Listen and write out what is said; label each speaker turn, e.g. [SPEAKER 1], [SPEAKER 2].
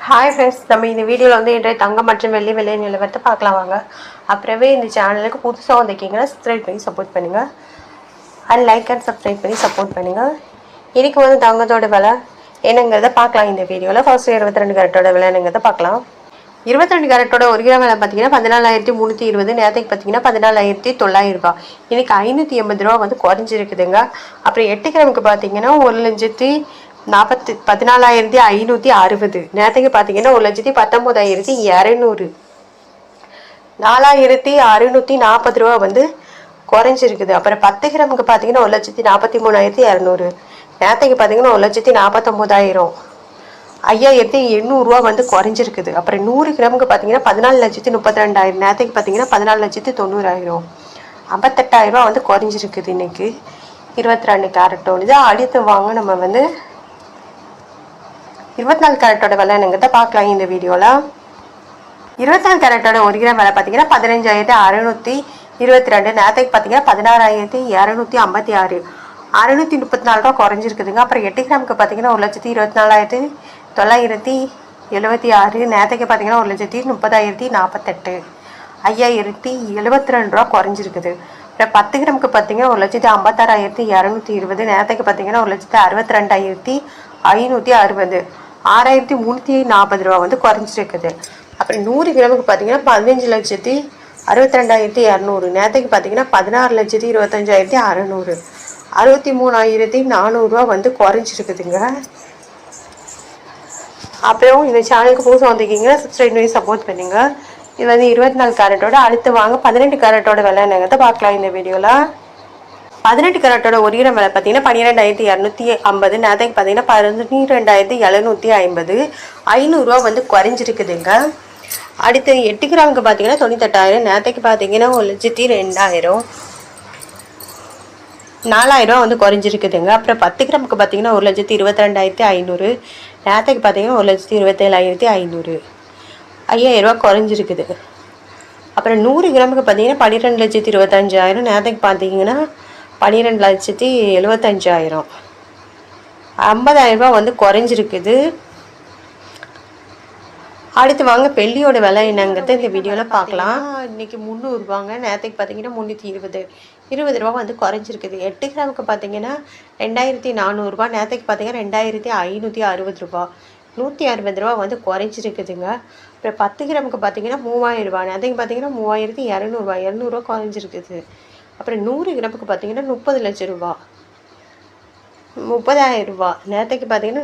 [SPEAKER 1] Hi friends, நம்ம இந்த வீடியோவில் வந்து இன்றைய தங்கம் மற்றும் வெள்ளி விலை நிலவரத்தை பார்க்கலாம் வாங்க. அப்புறமே இந்த சேனலுக்கு புதுசாக வந்திருக்கீங்கன்னா சப்ஸ்கிரைப் பண்ணி சப்போர்ட் பண்ணுங்கள். அண்ட் லைக் அண்ட் சப்ஸ்கிரைப் பண்ணி சப்போர்ட் பண்ணுங்கள். இன்றைக்கி வந்து தங்கத்தோட விலை என்னங்கிறத பார்க்கலாம் இந்த வீடியோவில். ஃபர்ஸ்ட் 22 கேரட்டோட விலை என்னங்கிறத பார்க்கலாம். 22 கேரட்டோட 1 கிராம் விலை பார்த்தீங்கன்னா 14,320. நேரத்துக்கு பார்த்தீங்கன்னா 14,900 ரூபா. இன்றைக்கி 580 ரூபா வந்து குறைஞ்சிருக்குதுங்க. அப்புறம் 8 கிராமுக்கு பார்த்தீங்கன்னா 1,14,560. நேரத்துக்கு பார்த்தீங்கன்னா 1,19,200. 4,640 ரூபா வந்து குறைஞ்சிருக்குது. அப்புறம் 10 கிராமுக்கு பார்த்தீங்கன்னா 1,43,200. நேரத்துக்கு பார்த்தீங்கன்னா 1,49,000. 5,800 ரூபா வந்து குறைஞ்சிருக்குது. அப்புறம் 100 கிராமுக்கு பார்த்தீங்கன்னா 14,32,000. நேரத்துக்கு பார்த்தீங்கன்னா 14,90,000. 58,000 ரூபா வந்து குறைஞ்சிருக்குது இன்னைக்கு 22 கேரட்டோடு. அடுத்து வாங்க நம்ம வந்து 24 கேரட்டோட விலை என்னங்கிறத பார்க்கலாம் இந்த வீடியோவில். 24 கேரட்டோட 1 கிராம் விலை பார்த்தீங்கன்னா 15,622. நேரத்துக்கு பார்த்தீங்கன்னா 16,256. 634 ரூபா குறைஞ்சிருக்குதுங்க. அப்புறம் 8 கிராமுக்கு பார்த்தீங்கன்னா 1,24,976. நேரத்துக்கு பார்த்தீங்கன்னா 1,30,048. 5,072 ரூபா குறைஞ்சிருக்குது. அப்புறம் 10 கிராமுக்கு பார்த்தீங்கன்னா 1,56,220. நேரத்துக்கு பார்த்தீங்கன்னா 1,62,560. 6,340 ரூபா வந்து குறைஞ்சிருக்குது. அப்புறம் 100 கிராமுக்கு பார்த்தீங்கன்னா 15,62,200. நேரத்துக்கு பார்த்தீங்கன்னா 16,25,600. 63,400 ரூபா வந்து குறைஞ்சிருக்குதுங்க. அப்புறம் இந்த சேனலுக்கு புதுசாக வந்திருக்கீங்கன்னா சப்ஸ்கிரைப் பண்ணி சப்போர்ட் பண்ணுங்க. இது வந்து 24 கேரட்டோட. அடுத்து வாங்க 18 கேரட்டோட விலை என்னங்கிறத பார்க்கலாம் இந்த வீடியோவில். 18 கேரட்டோட 1 கிராம் விலை பார்த்தீங்கன்னா 12,250. நேரத்துக்கு பார்த்தீங்கன்னா 12,750. 500 ரூபா வந்து குறைஞ்சிருக்குதுங்க. அடுத்து 8 கிராமுக்கு பார்த்தீங்கன்னா 98,000. நேரத்துக்கு பார்த்தீங்கன்னா 1,02,000. 4,000 ரூபா வந்து குறைஞ்சிருக்குதுங்க. அப்புறம் 10 கிராமுக்கு பார்த்தீங்கன்னா 1,22,500. நேரத்துக்கு பார்த்தீங்கன்னா 1,27,500. 5,000 ரூபா குறைஞ்சிருக்குது. அப்புறம் 100 கிராமுக்கு பார்த்தீங்கன்னா 12,25,000. நேரத்துக்கு பார்த்தீங்கன்னா 12,75,000. 50,000 ரூபா வந்து குறைஞ்சிருக்குது. அடுத்து வாங்க வெள்ளியோட விலை என்னங்கிறது இந்த வீடியோவில் பார்க்கலாம். இன்றைக்கி 300 ரூபாங்க. நேரத்துக்கு பார்த்தீங்கன்னா 320. 20 ரூபா வந்து குறைஞ்சிருக்குது. 8 கிராமுக்கு பார்த்தீங்கன்னா 2,400 ரூபா. நேரத்துக்கு பார்த்தீங்கன்னா 2,560 ரூபா. 160 ரூபா வந்து குறைஞ்சிருக்குதுங்க. அப்புறம் 10 கிராமுக்கு பார்த்தீங்கன்னா 3,000 ரூபா. நேரத்துக்கு பார்த்தீங்கன்னா 3,200 ரூபா. 200 ரூபா குறைஞ்சிருக்குது. அப்புறம் 100 கிராமுக்கு பார்த்தீங்கன்னா 30 லட்சம் ரூபா. 30,000 ரூபா. நேரத்துக்கு பார்த்தீங்கன்னா